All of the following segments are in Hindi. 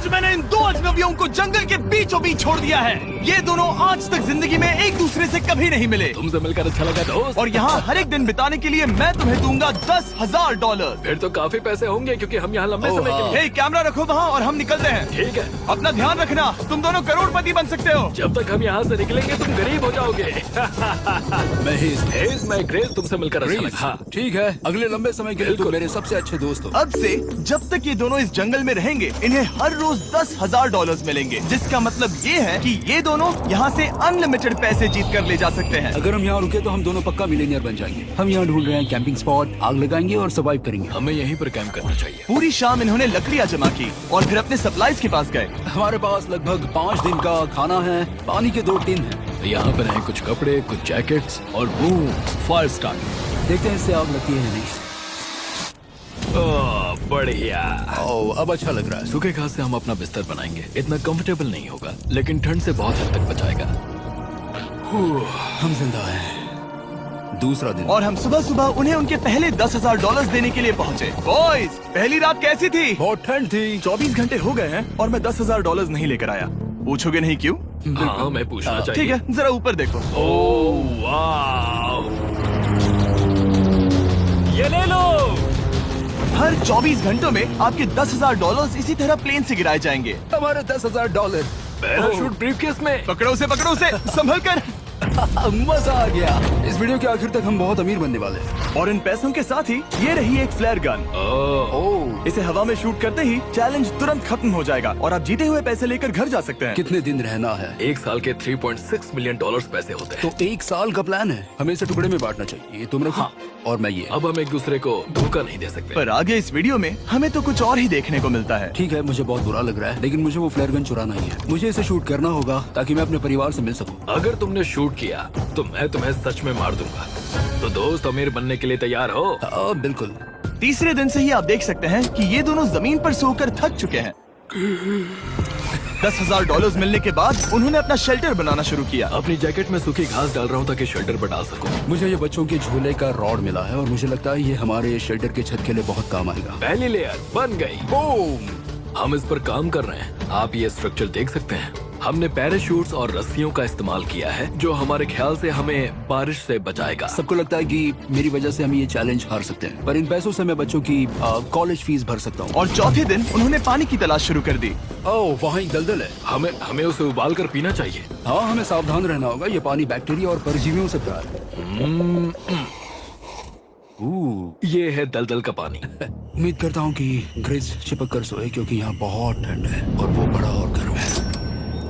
आज मैंने इन दो अजनबियों को जंगल के बीचों बीच छोड़ दिया है। ये दोनों आज तक जिंदगी में एक दूसरे से कभी नहीं मिले। तुमसे मिलकर अच्छा लगा दोस्त। और यहाँ हर एक दिन बिताने के लिए मैं तुम्हें दूंगा $10,000। फिर तो काफी पैसे होंगे क्योंकि हम यहाँ लंबे समय के लिए। हे, कैमरा रखो वहाँ और हम निकलते हैं। ठीक है। अपना ध्यान रखना, तुम दोनों करोड़पति बन सकते हो। जब तक हम यहाँ से निकलेंगे तुम गरीब हो जाओगे। मैं ग्रेस, तुमसे मिलकर अच्छा लगा। हाँ। ठीक है, अगले लंबे समय के लिए तुम मेरे सबसे अच्छे दोस्त हो। अब से जब तक ये दोनों इस जंगल में रहेंगे इन्हें हर रोज $10,000 मिलेंगे, जिसका मतलब ये है कि ये दोनों यहाँ से अनलिमिटेड पैसे जीत कर ले जा सकते हैं। अगर हम यहाँ रुके तो हम दोनों पक्का मिलीनियर बन जाएंगे। हम यहाँ ढूंढ रहे हैं कैंपिंग स्पॉट, आग लगाएंगे और सर्वाइव करेंगे। हमें यहीं पर कैंप करना चाहिए। पूरी शाम इन्होंने लकड़ियाँ जमा की और फिर अपने सप्लाईज के पास गए। हमारे पास लगभग 5 दिन का खाना है, पानी के 2 टिन हैं। यहाँ पर हैं कुछ कपड़े, कुछ जैकेट्स और बूम, फायर स्टार्ट। देखते हैं इससे आग लगती है या नहीं। बढ़िया। अब अच्छा लग रहा है। सूखे घास से हम अपना बिस्तर बनाएंगे। इतना कंफर्टेबल नहीं होगा लेकिन ठंड से बहुत हद तक बचाएगा। हम जिंदा हैं। दूसरा दिन और हम सुबह सुबह उन्हें उनके पहले $10,000 देने के लिए पहुँचे। बॉयज, पहली रात कैसी थी? बहुत ठंड थी। 24 घंटे हो गए हैं और मैं $10,000 नहीं लेकर आया। पूछोगे नहीं क्यों? हाँ, मैं पूछना चाहिए। ठीक है, जरा ऊपर देखो। ओह वाह, ये ले लो। हर 24 घंटों में आपके $10,000 इसी तरह प्लेन से गिराए जाएंगे। हमारे $10,000। पैराशूट ब्रीफकेस में। पकड़ो उसे संभल कर। मजा आ गया। इस वीडियो के आखिर तक हम बहुत अमीर बनने वाले हैं। और इन पैसों के साथ ही ये रही एक फ्लेयर गन। इसे हवा में शूट करते ही चैलेंज तुरंत खत्म हो जाएगा और आप जीते हुए पैसे लेकर घर जा सकते हैं। कितने दिन रहना है? 1 साल के $3.6 मिलियन पैसे होते हैं। तो 1 साल का प्लान है। हमें इसे टुकड़े में बांटना चाहिए। ये तुम रखो। हाँ। और मैं ये। अब हम एक दूसरे को धोखा नहीं दे सकते। पर आगे इस वीडियो में हमें तो कुछ और ही देखने को मिलता है। ठीक है, मुझे बहुत बुरा लग रहा है लेकिन मुझे वो फ्लेयर गन चुराना ही है। मुझे इसे शूट करना होगा ताकि मैं अपने परिवार से मिल सकूं। अगर तुमने शूट किया तो मैं तुम्हें सच में मार दूंगा। तो दोस्त, अमीर बनने के लिए तैयार हो? बिल्कुल। तीसरे दिन से ही आप देख सकते हैं कि ये दोनों जमीन पर सोकर थक चुके हैं। $10,000 मिलने के बाद उन्होंने अपना शेल्टर बनाना शुरू किया। अपनी जैकेट में सूखी घास डाल रहा हूँ ताकि शेल्टर बना सकूं। मुझे ये बच्चों के झूले का रॉड मिला है और मुझे लगता है ये हमारे शेल्टर के छत के लिए बहुत काम आएगा। पहली लेयर बन गई। बूम! हम इस पर काम कर रहे हैं। आप ये स्ट्रक्चर देख सकते हैं। हमने पैराशूट्स और रस्सियों का इस्तेमाल किया है जो हमारे ख्याल से hमें बारिश से बचाएगा। सबको लगता है कि मेरी वजह से हम ये चैलेंज हार सकते हैं, पर इन पैसों से मैं बच्चों की कॉलेज फीस भर सकता हूँ। और चौथे दिन उन्होंने पानी की तलाश शुरू कर दी। ओह, वहाँ एक दलदल है। हमें उसे उबाल कर पीना चाहिए। हाँ, हमें सावधान रहना होगा। ये पानी बैक्टीरिया और परजीवियों से भरा है। ये है दलदल का पानी। उम्मीद करता हूँ कि ग्रिज चिपक कर सोए क्योंकि यहाँ बहुत ठंड है और वो बड़ा और गर्म है।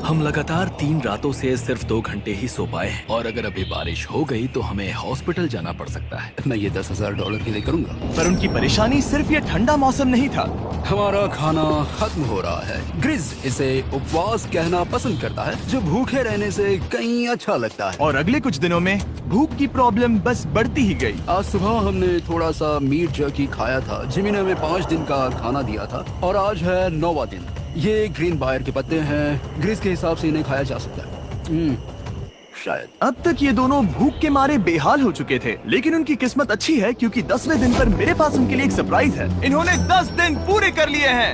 हम लगातार 3 रातों से सिर्फ 2 घंटे ही सो पाए हैं और अगर अभी बारिश हो गई तो हमें हॉस्पिटल जाना पड़ सकता है। मैं ये $10,000 के लिए करूँगा। पर उनकी परेशानी सिर्फ ये ठंडा मौसम नहीं था। हमारा खाना खत्म हो रहा है। ग्रिज इसे उपवास कहना पसंद करता है, जो भूखे रहने से कहीं अच्छा लगता है। और अगले कुछ दिनों में भूख की प्रॉब्लम बस बढ़ती ही गई। आज सुबह हमने थोड़ा सा मीट जर्की खाया था। जिमी ने हमें 5 दिन का खाना दिया था और आज है 9वां दिन। ये ग्रीन बायर के पत्ते हैं। ग्रिज के हिसाब से इन्हें खाया जा सकता है। शायद। अब तक ये दोनों भूख के मारे बेहाल हो चुके थे, लेकिन उनकी किस्मत अच्छी है क्योंकि 10वें दिन पर मेरे पास उनके लिए एक सरप्राइज है। इन्होंने 10 दिन पूरे कर लिए हैं।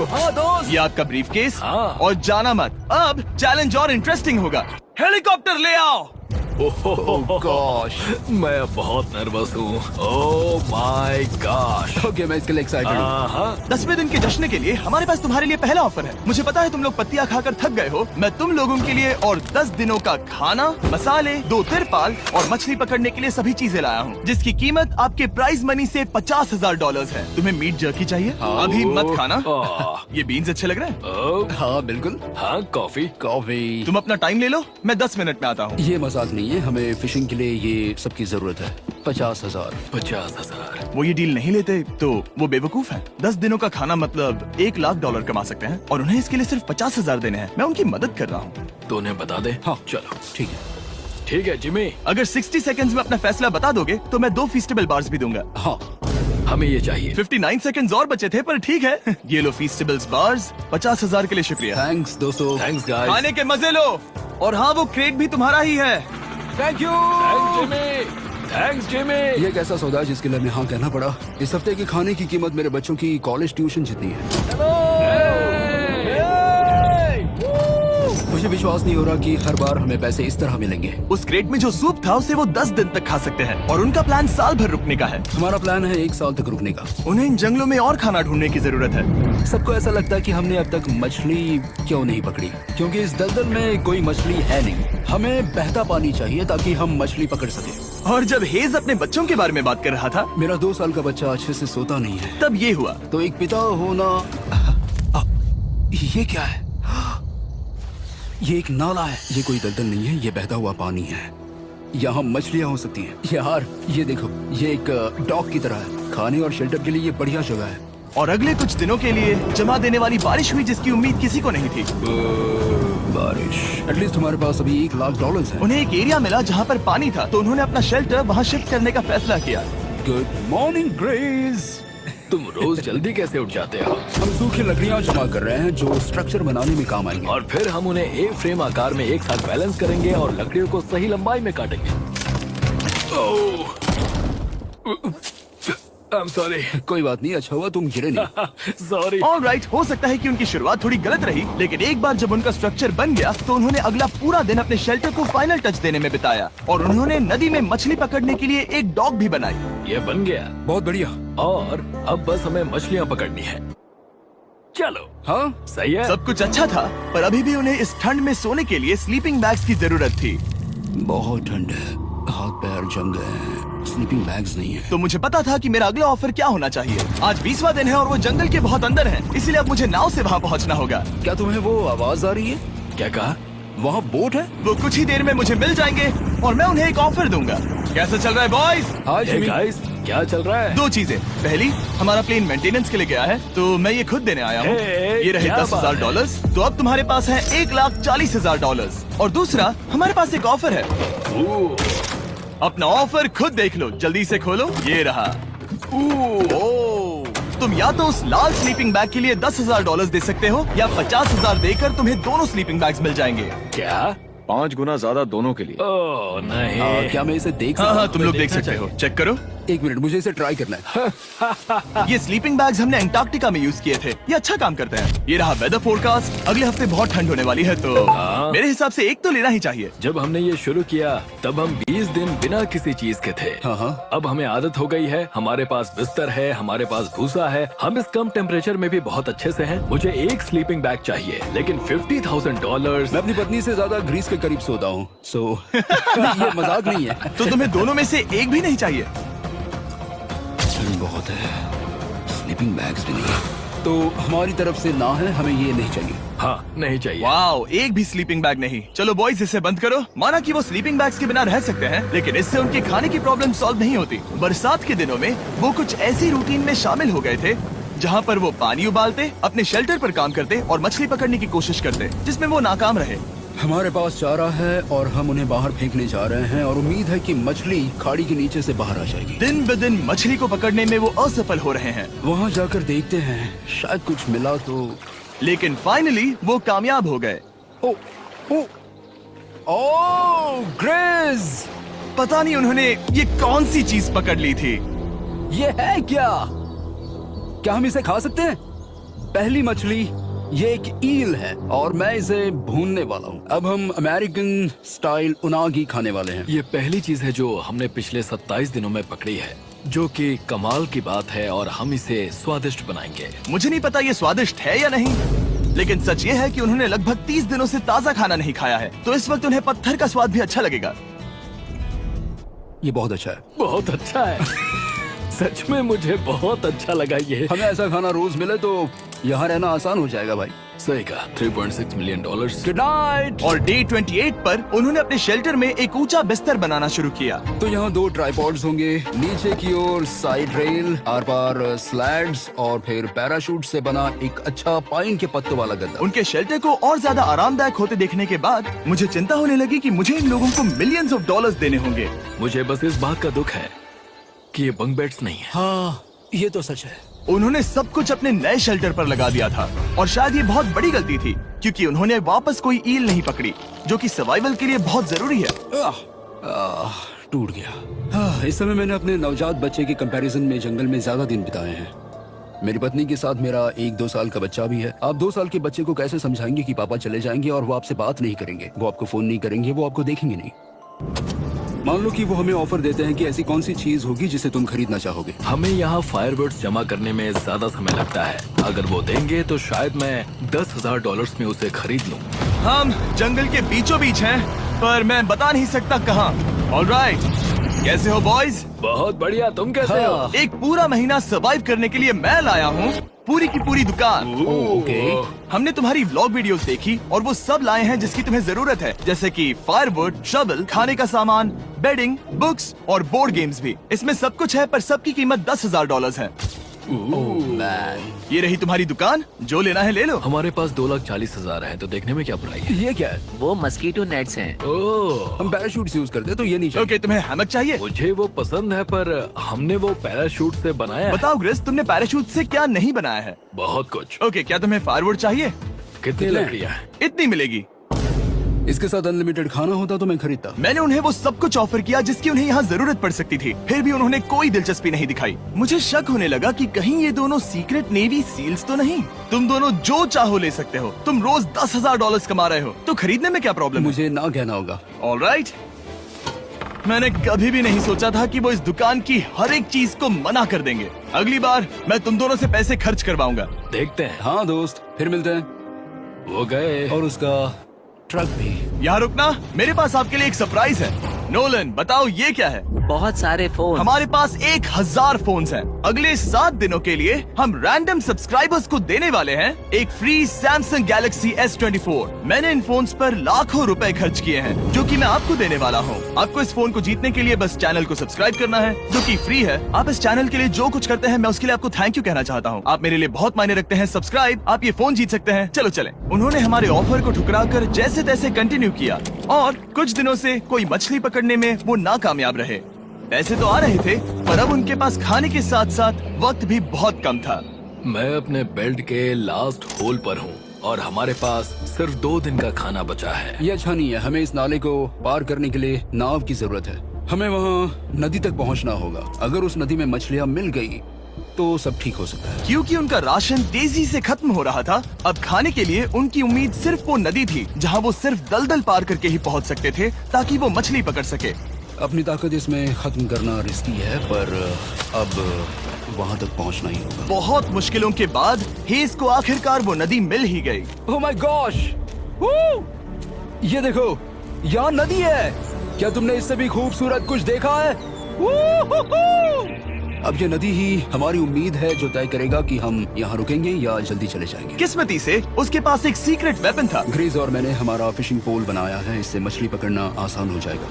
हाँ दोस्त, ये आपका ब्रीफकेस। हाँ। और जाना मत, अब चैलेंज और इंटरेस्टिंग होगा। हेलीकॉप्टर ले आओ। गॉश, मैं बहुत नर्वस हूँ। Oh my gosh. ओके, मैं इसके लिए एक्साइटेड हूँ। हाँ, 10वें दिन के जश्न के लिए हमारे पास तुम्हारे लिए पहला ऑफर है। मुझे पता है तुम लोग पत्तियां खाकर थक गए हो। मैं तुम लोगों के लिए और 10 दिनों का खाना, मसाले, 2 तिरपाल और मछली पकड़ने के लिए सभी चीजें लाया हूँ, जिसकी कीमत आपके प्राइज मनी से $50,000 है। तुम्हें मीट जर्की चाहिए? अभी मत खाना। ये बीन्स अच्छे लग रहे हैं। हाँ बिल्कुल। हाँ, कॉफी। कॉफी। तुम अपना टाइम ले लो, मैं 10 मिनट में आता हूँ। ये मजाक नहीं है, हमें फिशिंग के लिए ये सबकी जरूरत है। 50,000। 50,000। वो ये डील नहीं लेते तो वो बेवकूफ हैं। 10 दिनों का खाना मतलब $1,00,000 कमा सकते हैं और उन्हें इसके लिए सिर्फ 50,000 देने हैं। मैं उनकी मदद कर रहा हूँ। तो उन्हें बता दे। हाँ चलो ठीक है। ठीक है जिमी, अगर 60 सेकंड्स में अपना फैसला बता दोगे तो मैं 2 फीस्टेबल बार्स भी दूंगा। हाँ हमें ये चाहिए। 59 सेकंड्स और बचे थे, पर ठीक है। ये लो फीस्टेबल्स बार्स। 50,000 के लिए शुक्रिया। थैंक्स दोस्तों। Thanks guys. खाने के मजे लो। और हाँ, वो क्रेट भी तुम्हारा ही है। Thank you. Thanks Jimmy. ये एक ऐसा सौदा है जिसके लिए हमें हाँ कहना पड़ा। इस हफ्ते के खाने की कीमत मेरे बच्चों की कॉलेज ट्यूशन जितनी है। विश्वास नहीं हो रहा कि हर बार हमें पैसे इस तरह मिलेंगे। उस क्रेट में जो सूप था उसे वो 10 दिन तक खा सकते हैं और उनका प्लान साल भर रुकने का है। हमारा प्लान है 1 साल तक रुकने का। उन्हें इन जंगलों में और खाना ढूंढने की जरूरत है। सबको ऐसा लगता है कि हमने अब तक मछली क्यों नहीं पकड़ी, क्योंकि इस दलदल में कोई मछली है नहीं। हमें बहता पानी चाहिए ताकि हम मछली पकड़ सके। और जब हेज अपने बच्चों के बारे में बात कर रहा था, मेरा 2 साल का बच्चा अच्छे से सोता नहीं है। तब ये हुआ। तो एक पिता होना, ये क्या है? ये एक नाला है। ये कोई दलदल नहीं है, ये बहता हुआ पानी है। यहाँ मछलियाँ हो सकती हैं। यार ये देखो, ये एक डॉक की तरह है। खाने और शेल्टर के लिए ये बढ़िया जगह है। और अगले कुछ दिनों के लिए जमा देने वाली बारिश हुई जिसकी उम्मीद किसी को नहीं थी। बारिश। एटलीस्ट हमारे पास अभी $1 लाख है। उन्हें एक एरिया मिला जहाँ पर पानी था, तो उन्होंने अपना शेल्टर वहाँ शिफ्ट करने का फैसला किया। Good morning grace. तुम रोज जल्दी कैसे उठ जाते हो? हम सूखी लकड़ियाँ जमा कर रहे हैं जो स्ट्रक्चर बनाने में काम आएंगे। और फिर हम उन्हें एक फ्रेम आकार में एक साथ बैलेंस करेंगे और लकड़ियों को सही लंबाई में काटेंगे। I'm sorry. कोई बात नहीं, अच्छा हुआ तुम गिरे नहीं। Sorry. ऑलराइट, हो सकता है कि उनकी शुरुआत थोड़ी गलत रही, लेकिन एक बार जब उनका स्ट्रक्चर बन गया तो उन्होंने अगला पूरा दिन अपने शेल्टर को फाइनल टच देने में बिताया और उन्होंने नदी में मछली पकड़ने के लिए एक डॉग भी बनाई। ये बन गया बहुत बढ़िया। और अब बस हमें मछलियाँ पकड़नी है। चलो। हाँ सही है। सब कुछ अच्छा था, पर अभी भी उन्हें इस ठंड में सोने के लिए स्लीपिंग बैग्स की जरूरत थी। बहुत ठंड है, हाथ पैर जम गए हैं, स्लीपिंग बैग्स नहीं है। तो मुझे पता था कि मेरा अगला ऑफर क्या होना चाहिए। आज 20वां दिन है और वो जंगल के बहुत अंदर है, इसलिए अब मुझे नाव से वहाँ पहुँचना होगा। क्या तुम्हें वो आवाज आ रही है? क्या कहा? वहाँ बोट है? वो कुछ ही देर में मुझे मिल जाएंगे और मैं उन्हें एक ऑफर दूंगा। कैसा चल रहा है बॉयज? हाय Hey जिमी। guys, क्या चल रहा है? 2 चीजें। पहली, हमारा प्लेन मेंटेनेंस के लिए गया है, तो मैं ये खुद देने आया हूँ। Hey, ये रहे क्या $10,000, तो अब तुम्हारे पास है $1,40,000। और दूसरा, हमारे पास एक ऑफर है। अपना ऑफर खुद देख लो, जल्दी से खोलो। ये रहा। तुम या तो उस लाल स्लीपिंग बैग के लिए $10,000 दे सकते हो, या 50,000 देकर तुम्हें दोनों स्लीपिंग बैग्स मिल जाएंगे। क्या? 5 गुना ज्यादा दोनों के लिए। ओह नहीं। क्या मैं इसे देख हाँ सकता हाँ, तुम लोग देख देखना सकते हो। चाहिए। चेक करो। 1 मिनट, मुझे इसे ट्राई करना है। ये स्लीपिंग बैग्स हमने अंटार्कटिका में यूज किए थे। ये अच्छा काम करते हैं। ये रहा वेदर फोरकास्ट। अगले हफ्ते बहुत ठंड होने वाली है, तो हाँ। मेरे हिसाब से एक तो लेना ही चाहिए। जब हमने ये शुरू किया तब हम 20 दिन बिना किसी चीज के थे। हाँ। अब हमें आदत हो गई है। हमारे पास बिस्तर है, हमारे पास भूसा है। हम इस कम टेम्परेचर में भी बहुत अच्छे से हैं। मुझे एक स्लीपिंग बैग चाहिए, लेकिन $50,000। मैं अपनी पत्नी से ज्यादा ग्रीस के करीब सोता हूँ, सो ये मजाक नहीं है। तो तुम्हें दोनों में से एक भी नहीं चाहिए? ठंड बहुत है, स्लीपिंग बैग्स भी नहीं है। तो हमारी तरफ से ना है, हमें ये नहीं चाहिए। हाँ, नहीं चाहिए। वाओ, एक भी स्लीपिंग बैग नहीं। चलो बॉयज, इसे बंद करो। माना कि वो स्लीपिंग बैग्स के बिना रह सकते हैं, लेकिन इससे उनके खाने की प्रॉब्लम सॉल्व नहीं होती। बरसात के दिनों में वो कुछ ऐसी रूटीन में शामिल हो गए थे जहाँ पर वो पानी उबालते, अपने शेल्टर पर काम करते और मछली पकड़ने की कोशिश करते, जिसमें वो नाकाम रहे। हमारे पास चारा है और हम उन्हें बाहर फेंकने जा रहे हैं और उम्मीद है कि मछली खाड़ी के नीचे से बाहर आ जाएगी। दिन ब दिन मछली को पकड़ने में वो असफल हो रहे हैं, वहाँ जाकर देखते हैं, शायद कुछ मिला तो। लेकिन फाइनली वो कामयाब हो गए। ओ, ओ, ओ, ग्रेस! पता नहीं उन्होंने ये कौन सी चीज पकड़ ली थी। ये है क्या? क्या हम इसे खा सकते हैं? पहली मछली, ये एक ईल है और मैं इसे भूनने वाला हूँ। अब हम अमेरिकन स्टाइल उनागी खाने वाले हैं। ये पहली चीज है जो हमने पिछले 27 दिनों में पकड़ी है, जो कि कमाल की बात है और हम इसे स्वादिष्ट बनाएंगे। मुझे नहीं पता ये स्वादिष्ट है या नहीं, लेकिन सच ये है कि उन्होंने लगभग 30 दिनों से ताज़ा खाना नहीं खाया है, तो इस वक्त उन्हें पत्थर का स्वाद भी अच्छा लगेगा। ये बहुत अच्छा है। बहुत अच्छा है। सच में मुझे बहुत अच्छा लगा ये। हमें ऐसा खाना रोज मिले तो यहाँ रहना आसान हो जाएगा भाई। सही कहा। $3.6 मिलियन। Good night. और डे 28 पर उन्होंने अपने शेल्टर में एक ऊंचा बिस्तर बनाना शुरू किया। तो यहाँ 2 ट्राइपॉड्स होंगे, नीचे की ओर side rail, are par slides और फिर पैराशूट से बना एक अच्छा पाइन के पत्तों वाला गद्दा। उनके शेल्टर को और ज्यादा आरामदायक होते देखने के बाद मुझे चिंता होने लगी कि मुझे इन लोगों को मिलियंस ऑफ डॉलर्स देने होंगे। मुझे बस इस बात का दुख है कि ये बंक बेड्स नहीं है। हाँ, ये तो सच है। उन्होंने सब कुछ अपने नए शेल्टर पर लगा दिया था और शायद ये बहुत बड़ी गलती थी, क्योंकि उन्होंने वापस कोई ईल नहीं पकड़ी, जो कि सर्वाइवल के लिए बहुत जरूरी है। टूट गया। इस समय मैंने अपने नवजात बच्चे के कंपैरिजन में जंगल में ज्यादा दिन बिताए हैं। मेरी पत्नी के साथ मेरा 1-2 साल का बच्चा भी है। आप 2 साल के बच्चे को कैसे समझाएंगे कि पापा चले जाएंगे और वो आपसे बात नहीं करेंगे, वो आपको फोन नहीं करेंगे, वो आपको देखेंगे नहीं। मान लो कि वो हमें ऑफर देते हैं कि ऐसी कौन सी चीज होगी जिसे तुम खरीदना चाहोगे। हमें यहाँ फायरवर्ड्स जमा करने में ज्यादा समय लगता है। अगर वो देंगे तो शायद मैं $10,000 में उसे खरीद लूँ। हम जंगल के बीचों बीच हैं, पर मैं बता नहीं सकता कहाँ। ऑलराइट, कैसे हो बॉयज? बहुत बढ़िया, तुम कैसे हो? एक पूरा महीना सर्वाइव करने के लिए मैं लाया हूँ पूरी की पूरी दुकान। ओके। हमने तुम्हारी व्लॉग वीडियोस देखी और वो सब लाए हैं जिसकी तुम्हें जरूरत है, जैसे कि फायरवुड, शवल, खाने का सामान, बेडिंग, बुक्स और बोर्ड गेम्स भी। इसमें सब कुछ है, पर सबकी कीमत $10,000 है। मैन, ये रही तुम्हारी दुकान, जो लेना है ले लो। हमारे पास 2,40,000 है, तो देखने में क्या बुराई है? ये क्या है? वो मस्कीटो नेट्स हैं। ओह, हम पैराशूट यूज करते हैं तो ये नहीं चाहिए। ओके, तुम्हें हैमक चाहिए? मुझे वो पसंद है, पर हमने वो पैराशूट से बनाया है। बताओ ग्रेस, तुमने पैराशूट से क्या नहीं बनाया है? बहुत कुछ। ओके, क्या तुम्हें फायरवुड चाहिए? कितनी लकड़ियाँ हैं? इतनी मिलेगी। इसके साथ अनलिमिटेड खाना होता तो मैं खरीदता। मैंने उन्हें वो सब कुछ ऑफर किया जिसकी उन्हें यहाँ जरूरत पड़ सकती थी, फिर भी उन्होंने कोई दिलचस्पी नहीं दिखाई। मुझे शक होने लगा कि कहीं ये दोनों सीक्रेट नेवी सील्स तो नहीं। तुम दोनों जो चाहो ले सकते हो, तुम रोज $10,000 कमा रहे हो, तो खरीदने में क्या प्रॉब्लम है? मुझे ना कहना होगा। ऑलराइट, मैंने कभी भी नहीं सोचा था कि वो इस दुकान की हर एक चीज को मना कर देंगे। अगली बार मैं तुम दोनों से पैसे खर्च करवाऊंगा। देखते हैं। हाँ दोस्त, फिर मिलते हैं। वो गए। और उसका ट्रक भी। यहाँ रुकना, मेरे पास आपके लिए एक सरप्राइज है। नोलन, बताओ ये क्या है? बहुत सारे फोन। हमारे पास 1,000 फोन्स हैं। अगले 7 दिनों के लिए हम रैंडम सब्सक्राइबर्स को देने वाले हैं एक फ्री सैमसंग गैलेक्सी S24। मैंने इन फोन्स पर लाखों रुपए खर्च किए हैं, जो कि मैं आपको देने वाला हूँ। आपको इस फोन को जीतने के लिए बस चैनल को सब्सक्राइब करना है, जो कि फ्री है। आप इस चैनल के लिए जो कुछ करते हैं, मैं उसके लिए आपको थैंक यू कहना चाहता हूँ। आप मेरे लिए बहुत मायने रखते हैं। सब्सक्राइब, आप ये फोन जीत सकते हैं। चलो चले। उन्होंने हमारे ऑफर को ठुकरा कर जैसे तैसे कंटिन्यू किया, और कुछ दिनों से कोई मछली पकड़ने में वो नाकामयाब रहे। पैसे तो आ रहे थे, पर अब उनके पास खाने के साथ साथ वक्त भी बहुत कम था। मैं अपने बेल्ट के लास्ट होल पर हूँ और हमारे पास सिर्फ 2 दिन का खाना बचा है। ये अच्छा नहीं है। हमें इस नाले को पार करने के लिए नाव की जरूरत है। हमें वहाँ नदी तक पहुँचना होगा। अगर उस नदी में मछलियाँ मिल गई तो सब ठीक हो सकता है। क्योंकि उनका राशन तेजी से खत्म हो रहा था, अब खाने के लिए उनकी उम्मीद सिर्फ वो नदी थी, जहाँ वो सिर्फ दलदल पार करके ही पहुँच सकते थे, ताकि वो मछली पकड़ सके। अपनी ताकत इसमें खत्म करना रिस्की है, पर अब वहाँ तक पहुँचना ही होगा। बहुत मुश्किलों के बाद हेज को आखिरकार वो नदी मिल ही गई। Oh my gosh! ये देखो, यहाँ नदी है। क्या तुमने इससे भी खूबसूरत कुछ देखा है? अब ये नदी ही हमारी उम्मीद है, जो तय करेगा कि हम यहाँ रुकेंगे या जल्दी चले जाएंगे। किस्मती से उसके पास एक सीक्रेट वेपन था। ग्रीज और मैंने हमारा फिशिंग पोल बनाया है, इससे मछली पकड़ना आसान हो जाएगा।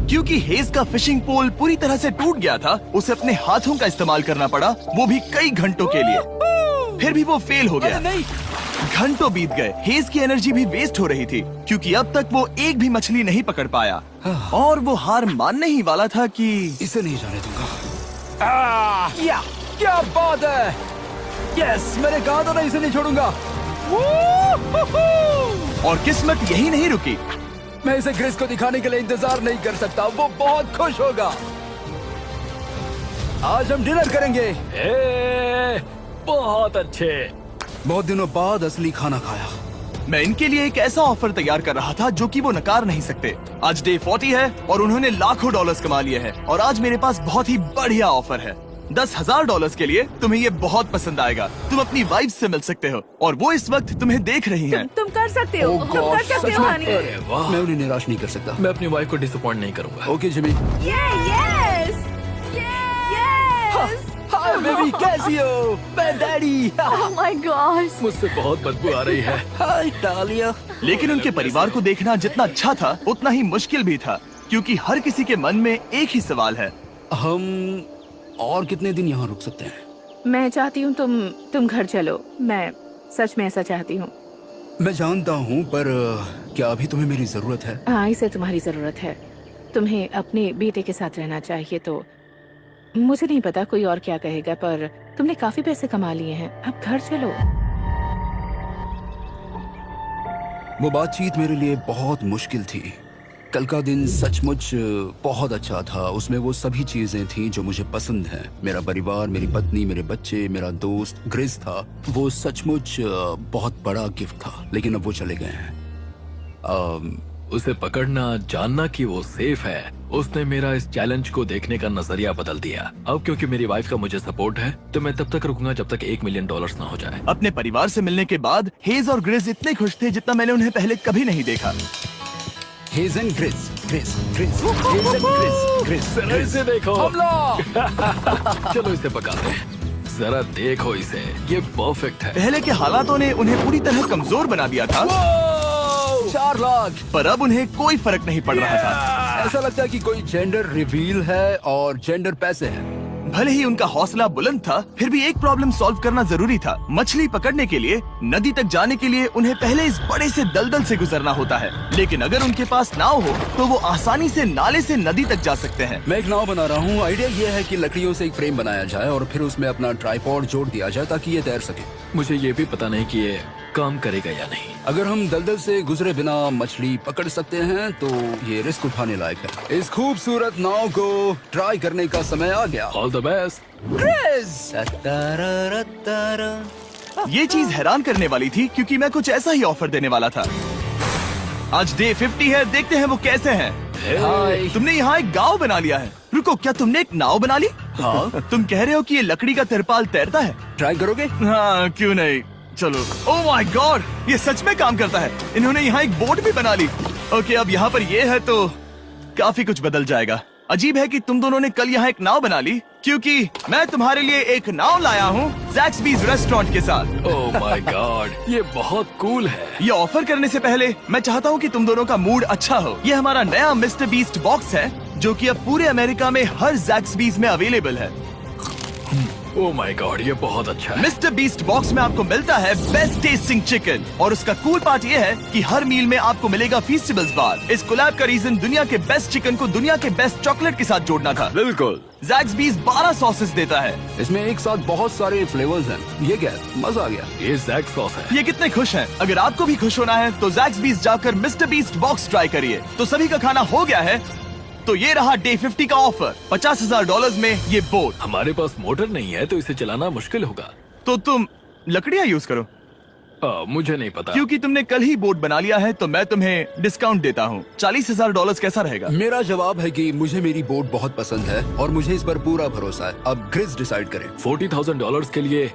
क्योंकि हेज का फिशिंग पोल पूरी तरह से टूट गया था, उसे अपने हाथों का इस्तेमाल करना पड़ा, वो भी कई घंटों के लिए। फिर भी वो फेल हो गया। नहीं, घंटों बीत गए। हेज की एनर्जी भी वेस्ट हो रही थी, क्योंकि अब तक वो एक भी मछली नहीं पकड़ पाया, और वो हार मानने ही वाला था कि इसे नहीं जाने दूंगा। या क्या बात है! यस, मैंने कहा था ना, इसे नहीं छोड़ूंगा। और किस्मत यही नहीं रुकी। मैं इसे ग्रेस को दिखाने के लिए इंतजार नहीं कर सकता। वो बहुत खुश होगा। आज हम डिनर करेंगे। बहुत अच्छे। बहुत दिनों बाद असली खाना खाया। मैं इनके लिए एक ऐसा ऑफर तैयार कर रहा था जो कि वो नकार नहीं सकते। आज डे 40 है और उन्होंने लाखों डॉलर्स कमा लिए हैं, और आज मेरे पास बहुत ही बढ़िया ऑफर है। $10,000 के लिए तुम्हें ये बहुत पसंद आएगा। तुम अपनी वाइफ से मिल सकते हो, और वो इस वक्त तुम्हें देख रही हैं। तुम कर सकते हो। Oh तुम कर God, सकते सच हो में? हनी। अरे वाह, मैं उन्हें निराश नहीं कर सकता। मैं अपनी वाइफ को डिसअपॉइंट नहीं करूंगा। Okay Jimmy. Yes yes. Hi baby, कैसी हो? मैं डैडी। Oh my God. मुझसे बहुत बदबू आ रही है। हाय डालिया। लेकिन उनके परिवार को देखना जितना अच्छा था, उतना ही मुश्किल भी था, क्योंकि हर किसी के मन में एक ही सवाल है। हम और कितने दिन यहाँ रुक सकते हैं? मैं चाहती हूँ तुम घर चलो। मैं सच में ऐसा चाहती हूँ। मैं जानता हूँ, पर क्या अभी तुम्हें मेरी जरूरत है? हाँ, इसे तुम्हारी जरूरत है। तुम्हें अपने बेटे के साथ रहना चाहिए। तो मुझे नहीं पता कोई और क्या कहेगा, पर तुमने काफी पैसे कमा लिए हैं, अब घर चलो। वो बातचीत मेरे लिए बहुत मुश्किल थी। कल का दिन सचमुच बहुत अच्छा था। उसमें वो सभी चीजें थी जो मुझे पसंद हैं। मेरा परिवार, मेरी पत्नी, मेरे बच्चे, मेरा दोस्त ग्रिस था। वो सचमुच बहुत बड़ा गिफ्ट था, लेकिन अब वो चले गए हैं। उसे पकड़ना, जानना कि वो सेफ है, उसने मेरा इस चैलेंज को देखने का नजरिया बदल दिया। अब क्योंकि मेरी वाइफ का मुझे सपोर्ट है, तो मैं तब तक रुकूंगा जब तक $1 मिलियन ना हो जाए। अपने परिवार से मिलने के बाद हेज और ग्रिस इतने खुश थे जितना मैंने उन्हें पहले कभी नहीं देखा। हेज एंड ग्रिस, ग्रिस, ग्रिस, हेज एंड ग्रिस, ग्रिस, जरा ग्रिस। इसे देखो। हमला! चलो इसे पकाते हैं। जरा देखो इसे, ये परफेक्ट है। पहले के हालातों ने उन्हें पूरी तरह कमजोर बना दिया था, 4 लाख। पर अब उन्हें कोई फर्क नहीं पड़ रहा था। ऐसा लगता है कि कोई जेंडर रिवील है और जेंडर पैसे हैं। भले ही उनका हौसला बुलंद था, फिर भी एक प्रॉब्लम सॉल्व करना जरूरी था। मछली पकड़ने के लिए नदी तक जाने के लिए उन्हें पहले इस बड़े से दलदल से गुजरना होता है, लेकिन अगर उनके पास नाव हो तो वो आसानी से नाले से नदी तक जा सकते हैं। मैं एक नाव बना रहा हूँ। आइडिया ये है कि लकड़ियों से एक फ्रेम बनाया जाए और फिर उसमें अपना ट्राइपॉड जोड़ दिया जाए ताकि ये तैर सके। मुझे ये भी पता नहीं कि ये काम करेगा या नहीं। अगर हम दलदल से गुजरे बिना मछली पकड़ सकते हैं तो ये रिस्क उठाने लायक है। इस खूबसूरत नाव को ट्राई करने का समय आ गया। All the best. ये चीज हैरान करने वाली थी क्योंकि मैं कुछ ऐसा ही ऑफर देने वाला था। आज डे 50 है, देखते हैं वो कैसे हैं। हाय। तुमने यहाँ एक गांव बना लिया है। रुको, क्या तुमने एक नाव बना ली? हाँ। तुम कह रहे हो कि ये लकड़ी का तिरपाल तैरता है? ट्राई करोगे? हाँ, क्यों नहीं। चलो। ओह माय गॉड, ये सच में काम करता है। इन्होंने यहाँ एक बोट भी बना ली। ओके, अब यहाँ पर ये है तो काफी कुछ बदल जाएगा। अजीब है कि तुम दोनों ने कल यहाँ एक नाव बना ली, क्योंकि मैं तुम्हारे लिए एक नाव लाया हूँ ज़ैक्सबीज़ रेस्टोरेंट के साथ। ओह माय गॉड, ये बहुत कूल है। ये ऑफर करने से पहले मैं चाहता हूँ कि तुम दोनों का मूड अच्छा हो। ये हमारा नया मिस्टर बीस्ट बॉक्स है, जो कि अब पूरे अमेरिका में हर ज़ैक्सबीज़ में अवेलेबल है। ओह माय गॉड, ये बहुत अच्छा है। मिस्टर बीस्ट बॉक्स में आपको मिलता है बेस्ट टेस्टिंग चिकन, और उसका कूल पार्ट ये है कि हर मील में आपको मिलेगा फीस्टेबल्स बार। इस कोलैब का रीजन दुनिया के बेस्ट चिकन को दुनिया के बेस्ट चॉकलेट के साथ जोड़ना था। बिल्कुल। ज़ैक्सबीज़ 12 सॉसेस देता है। इसमें एक साथ बहुत सारे फ्लेवर्स हैं। ये क्या है? मजा आ गया। ये जैक सॉस है। ये कितने खुश हैं। अगर आपको भी खुश होना है तो ज़ैक्सबीज़ जाकर मिस्टर बीस्ट बॉक्स ट्राई करिए। तो सभी का खाना हो गया है, तो ये रहा डे 50 का ऑफर। $50,000 में ये बोट। हमारे पास मोटर नहीं है तो इसे चलाना मुश्किल होगा। तो तुम लकड़ियाँ यूज करो। मुझे नहीं पता। क्योंकि तुमने कल ही बोट बना लिया है तो मैं तुम्हें डिस्काउंट देता हूँ। $40,000 कैसा रहेगा? मेरा जवाब है कि मुझे मेरी बोट बहुत पसंद है और मुझे इस पर पूरा भरोसा है। अब ग्रिस डिसाइड करे। $40,000 के लिए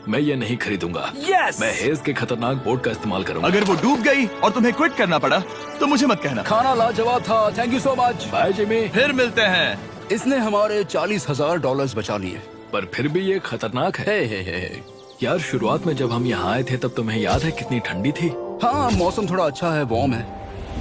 मैं ये नहीं खरीदूंगा। Yes! मैं हेज के खतरनाक बोट का इस्तेमाल करूंगा। अगर वो डूब गई और तुम्हें क्विट करना पड़ा तो मुझे मत कहना। खाना लाजवाब था। Thank you so much. Bye Jimmy. फिर मिलते हैं। इसने हमारे $40,000 बचा लिए। पर फिर भी ये खतरनाक है। हे। यार, शुरुआत में जब हम यहाँ आए थे तब तुम्हें याद है कितनी ठंडी थी? हाँ, मौसम थोड़ा अच्छा है, वार्म है।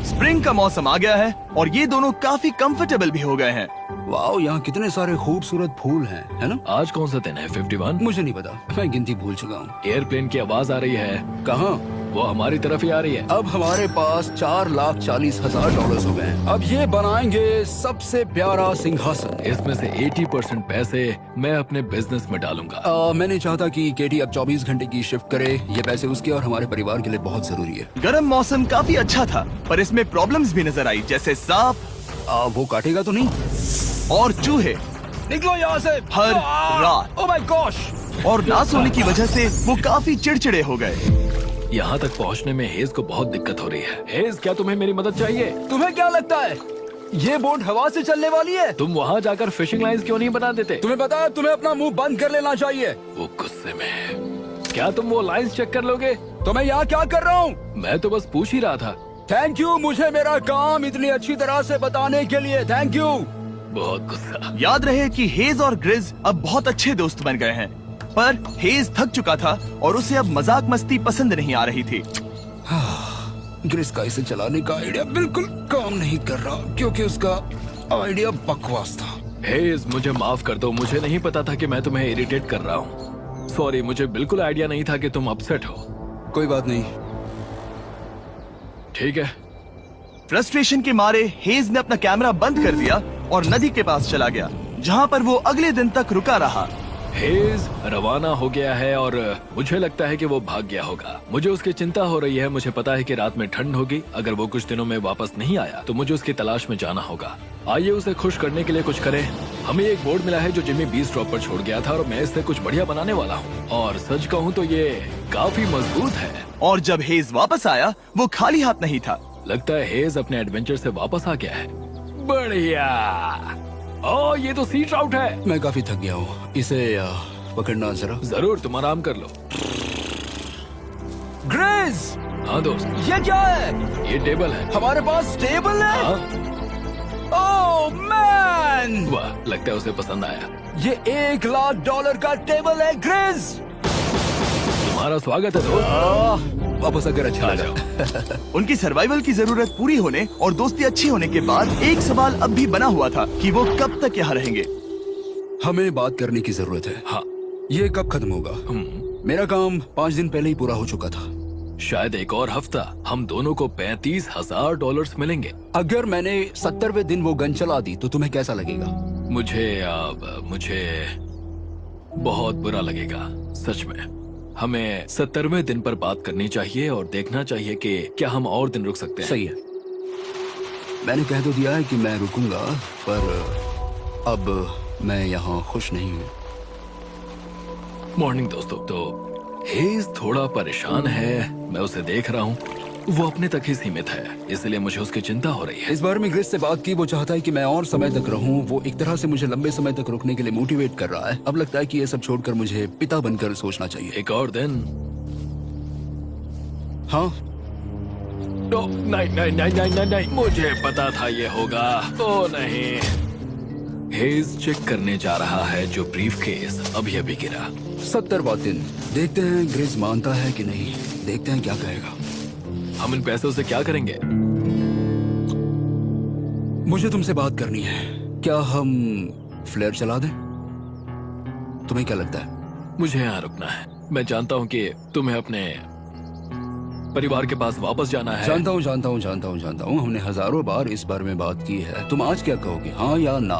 स्प्रिंग का मौसम आ गया है और ये दोनों काफी कंफर्टेबल भी हो गए हैं। वाओ, यहाँ कितने सारे खूबसूरत फूल हैं, है ना? आज कौन सा दिन है? 51? मुझे नहीं पता, मैं गिनती भूल चुका हूँ। एयरप्लेन की आवाज आ रही है। कहाँ? वो हमारी तरफ ही आ रही है। अब हमारे पास $4,40,000 हो गए हैं। अब ये बनाएंगे सबसे प्यारा सिंहासन। इसमें से 80% पैसे मैं अपने बिजनेस में डालूंगा। मैं नहीं चाहता कि केटी अब 24 घंटे की शिफ्ट करे। ये पैसे उसके और हमारे परिवार के लिए बहुत जरूरी है। गर्म मौसम काफी अच्छा था, पर इसमें प्रॉब्लम्स भी नजर आई, जैसे सांप वो काटेगा तो नहीं? और चूहे निकलो यहाँ से हर रात। Oh my gosh. और ना सोने की वजह से वो काफी चिड़चिड़े हो गए। यहाँ तक पहुँचने में हेज को बहुत दिक्कत हो रही है। हेज, क्या तुम्हें मेरी मदद चाहिए? तुम्हें क्या लगता है ये बोट हवा से चलने वाली है? तुम वहाँ जाकर फिशिंग लाइंस क्यों नहीं बना देते? तुम्हें पता है तुम्हें अपना मुंह बंद कर लेना चाहिए। वो गुस्से में। क्या तुम वो लाइंस चेक कर लोगे? तो मैं यहाँ क्या कर रहा हूँ? मैं तो बस पूछ ही रहा था। थैंक यू, मुझे मेरा काम इतनी अच्छी तरह से बताने के लिए। Thank you. बहुत गुस्सा। याद रहे कि हेज और ग्रिज अब बहुत अच्छे दोस्त बन गए हैं, पर हेज थक चुका था और उसे अब मजाक मस्ती पसंद नहीं आ रही थी। ग्रिस का इसे चलाने का आइडिया बिल्कुल काम नहीं कर रहा क्योंकि उसका आइडिया बकवास था। हेज, मुझे माफ कर दो। मुझे नहीं पता था कि मैं तुम्हें इरिटेट कर रहा हूँ। सॉरी, मुझे बिल्कुल आइडिया नहीं था कि तुम अपसेट हो। कोई बात नहीं। ठीक है। फ्रस्ट्रेशन के मारे हेज ने अपना कैमरा बंद कर दिया और नदी के पास चला गया, जहाँ पर वो अगले दिन तक रुका रहा। हेज रवाना हो गया है और मुझे लगता है कि वो भाग गया होगा। मुझे उसकी चिंता हो रही है। मुझे पता है कि रात में ठंड होगी। अगर वो कुछ दिनों में वापस नहीं आया तो मुझे उसकी तलाश में जाना होगा। आइए उसे खुश करने के लिए कुछ करें। हमें एक बोर्ड मिला है जो जिमी बीस ड्रॉप पर छोड़ गया था और मैं इससे कुछ बढ़िया बनाने वाला हूँ। और सच कहूँ तो ये काफी मजबूत है। और जब हेज वापस आया वो खाली हाथ नहीं था। लगता है हेज अपने एडवेंचर से वापस आ गया है। बढ़िया। ओ, ये तो सी ट्राउट है। मैं काफी थक गया हूँ, इसे पकड़ना जरा। जरूर, तुम आराम कर लो। ग्रेज, हाँ दोस्त, ये क्या है? ये टेबल है। हमारे पास टेबल है। हाँ? ओह मैन, वाह, लगता है उसे पसंद आया। ये $1,00,000 का टेबल है ग्रेज। तुम्हारा स्वागत है दोस्त। वापस आकर अच्छा आ लगा। जाओ। उनकी सर्वाइवल की जरूरत पूरी होने और दोस्ती अच्छी होने के बाद एक सवाल अब भी बना हुआ था कि वो कब तक यहाँ रहेंगे। हमें बात करने की जरूरत है। हाँ। ये कब खत्म होगा? मेरा काम 5 दिन पहले ही पूरा हो चुका था। शायद एक और हफ्ता। हम दोनों को $35,000 मिलेंगे। अगर मैंने 70वें दिन वो गन चला दी तो तुम्हें कैसा लगेगा? मुझे बहुत बुरा लगेगा, सच में। हमें 70वें दिन पर बात करनी चाहिए और देखना चाहिए कि क्या हम और दिन रुक सकते हैं। सही है। मैंने कह तो दिया है कि मैं रुकूंगा, पर अब मैं यहाँ खुश नहीं हूँ। मॉर्निंग दोस्तों। तो हेज थोड़ा परेशान है, मैं उसे देख रहा हूँ। वो अपने तक ही सीमित है, इसलिए मुझे उसकी चिंता हो रही है। इस बार में ग्रेस से बात की, वो चाहता है कि मैं और समय तक रहूं। वो एक तरह से मुझे लंबे समय तक रुकने के लिए मोटिवेट कर रहा है। अब लगता है कि ये सब छोड़कर मुझे पिता बनकर सोचना चाहिए। एक और दिन। हाँ, नहीं नहीं नहीं नहीं नहीं नहीं, मुझे पता था ये होगा। ओ नहीं। हेज चेक करने जा रहा है जो ब्रीफ केस अभी अभी गिरा। 70वां दिन। देखते हैं ग्रेस मानता है कि नहीं। देखते हैं क्या कहेगा। हम इन पैसों से क्या करेंगे? मुझे तुमसे बात करनी है। क्या हम फ्लेयर चला दें? तुम्हें क्या लगता है? मुझे यहाँ रुकना है। मैं जानता हूँ कि तुम्हें अपने परिवार के पास वापस जाना है। जानता हूँ। हमने हजारों बार इस बारे में बात की है। तुम आज क्या कहोगे, हाँ या ना?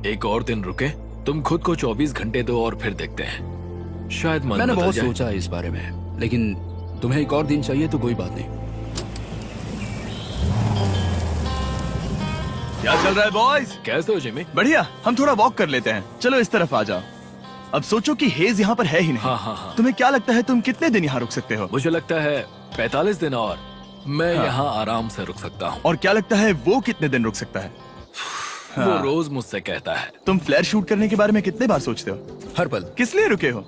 एक और दिन रुके। तुम खुद को 24 घंटे दो और फिर देखते हैं। शायद मन मैंने बदल बहुत जाए। सोचा है इस बारे में, लेकिन तुम्हें एक और दिन चाहिए तो कोई बात नहीं। क्या चल रहा है बॉयज? कैसे हो जिमी? बढ़िया। हम थोड़ा वॉक कर लेते हैं। चलो इस तरफ आ जाओ। अब सोचो कि हेज यहाँ पर है ही नहीं। हाँ। तुम्हें क्या लगता है तुम कितने दिन यहाँ रुक सकते हो? मुझे लगता है 45 दिन और मैं यहाँ आराम से रुक सकता हूँ। और क्या लगता है वो कितने दिन रुक सकता है? वो रोज मुझसे कहता है। तुम फ्लेयर शूट करने के बारे में कितने बार सोचते हो? हर पल। किस लिए रुके हो?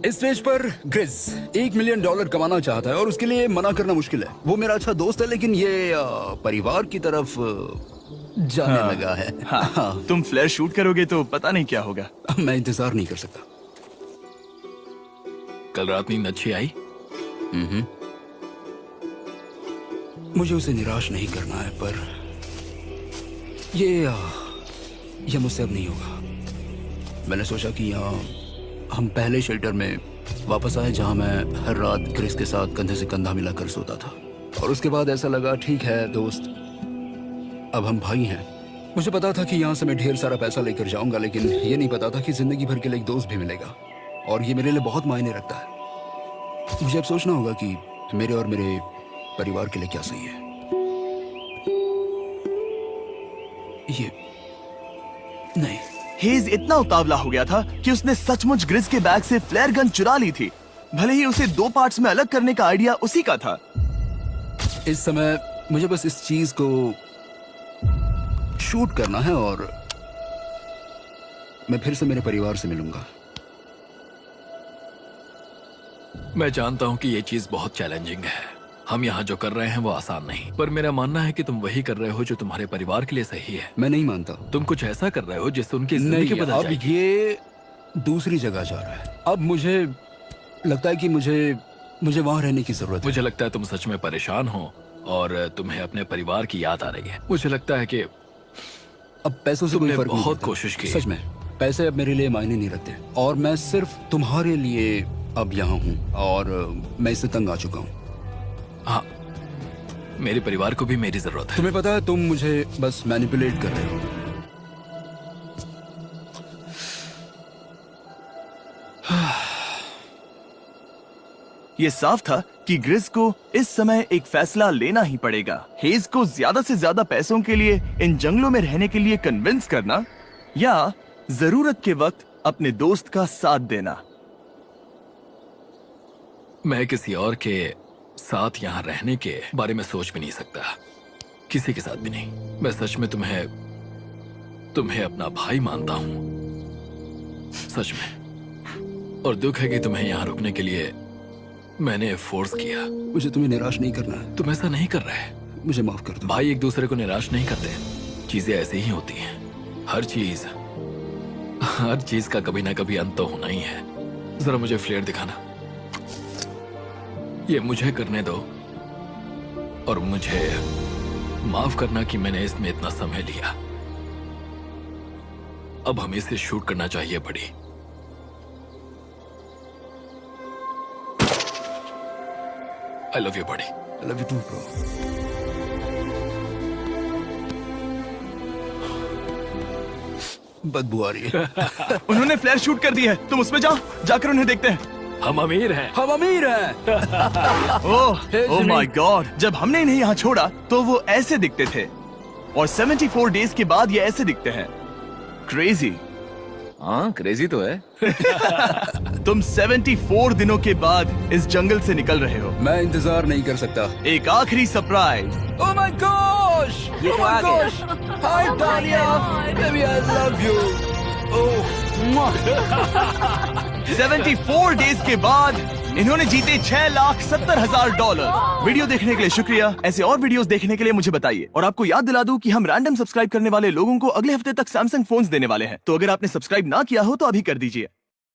इस स्टेज पर ग्रिज $1 मिलियन कमाना चाहता है और उसके लिए मना करना मुश्किल है। वो मेरा अच्छा दोस्त है, लेकिन ये परिवार की तरफ जाने लगा है। हाँ। तुम फ्लेयर शूट करोगे तो पता नहीं क्या होगा। मैं इंतजार नहीं कर सकता। कल रात नींद अच्छी आई? मुझे उसे निराश नहीं करना है, पर ये मुझसे अब नहीं होगा। मैंने सोचा कि यहाँ हम पहले शेल्टर में वापस आए जहाँ मैं हर रात ग्रेस के साथ कंधे से कंधा मिलाकर सोता था। और उसके बाद ऐसा लगा, ठीक है दोस्त, अब हम भाई हैं। मुझे पता था कि यहाँ से मैं ढेर सारा पैसा लेकर जाऊंगा, लेकिन ये नहीं पता था कि जिंदगी भर के लिए एक दोस्त भी मिलेगा। और ये मेरे लिए बहुत मायने रखता है। मुझे अब सोचना होगा कि मेरे और मेरे परिवार के लिए क्या सही है। ये नहीं। हेज इतना उतावला हो गया था कि उसने सचमुच ग्रिज के बैग से फ्लेयर गन चुरा ली थी। भले ही उसे 2 पार्ट्स में अलग करने का आइडिया उसी का था। इस समय मुझे बस इस चीज को शूट करना है और मैं फिर से मेरे परिवार से मिलूंगा। मैं जानता हूँ कि ये चीज बहुत चैलेंजिंग है। हम यहाँ जो कर रहे हैं वो आसान नहीं, पर मेरा मानना है कि तुम वही कर रहे हो जो तुम्हारे परिवार के लिए सही है। मैं नहीं मानता। तुम कुछ ऐसा कर रहे हो जिससे उनकी जिंदगी नहीं, बदल अब जाएगी। ये दूसरी जगह जा रहा है। अब मुझे लगता है कि मुझे वहां रहने की जरूरत है। मुझे लगता है तुम सच में परेशान हो और तुम्हें अपने परिवार की याद आ रही है। मुझे लगता है कि अब पैसों से कोई तुमने फर्क नहीं बहुत पड़ता। कोशिश की। सच में पैसे अब मेरे लिए मायने नहीं रखते और मैं सिर्फ तुम्हारे लिए अब यहाँ हूँ और मैं इससे तंग आ चुका हूँ। हाँ, मेरे परिवार को भी मेरी जरूरत है। तुम्हें पता है, तुम मुझे बस मैनिपुलेट कर रहे हो। ये साफ था कि ग्रिस को इस समय एक फैसला लेना ही पड़ेगा। हेज को ज्यादा से ज्यादा पैसों के लिए इन जंगलों में रहने के लिए कन्विंस करना या जरूरत के वक्त अपने दोस्त का साथ देना। मैं किसी और के साथ यहाँ रहने के बारे में सोच भी नहीं सकता, किसी के साथ भी नहीं। मैं सच में तुम्हें अपना भाई मानता हूँ, सच में। और दुख है कि तुम्हें यहाँ रुकने के लिए मैंने फोर्स किया। मुझे तुम्हें निराश नहीं करना है। तुम ऐसा नहीं कर रहे। मुझे माफ कर दो। भाई एक दूसरे को निराश नहीं करते, चीजें ऐसे ही होती हैं। हर चीज का कभी ना कभी अंत तो होना ही है। जरा मुझे फ्लेयर दिखाना। ये मुझे करने दो और मुझे माफ करना कि मैंने इसमें इतना समय लिया। अब हमें इसे शूट करना चाहिए बड़ी। आई लव यू बड़ी। I love you too, bro. बदबू आ रही है। उन्होंने फ्लैर शूट कर दी है, तुम उसमें जाओ, जाकर उन्हें देखते हैं। हम अमीर हैं। हम अमीर हैं। ओह माय गॉड, जब हमने इन्हें यहाँ छोड़ा तो वो ऐसे दिखते थे और 74 डेज के बाद ये ऐसे दिखते हैं। क्रेजी। हाँ क्रेजी तो है। तुम 74 दिनों के बाद इस जंगल से निकल रहे हो। मैं इंतजार नहीं कर सकता। एक आखिरी सरप्राइज। Oh my gosh! ये तो आ गए। हाय डालिया, baby I love you. Oh 74 days के बाद इन्होंने जीते $6,70,000। वीडियो देखने के लिए शुक्रिया। ऐसे और वीडियोस देखने के लिए मुझे बताइए। और आपको याद दिला दूं कि हम रैंडम सब्सक्राइब करने वाले लोगों को अगले हफ्ते तक सैमसंग फोन्स देने वाले हैं। तो अगर आपने सब्सक्राइब ना किया हो तो अभी कर दीजिए।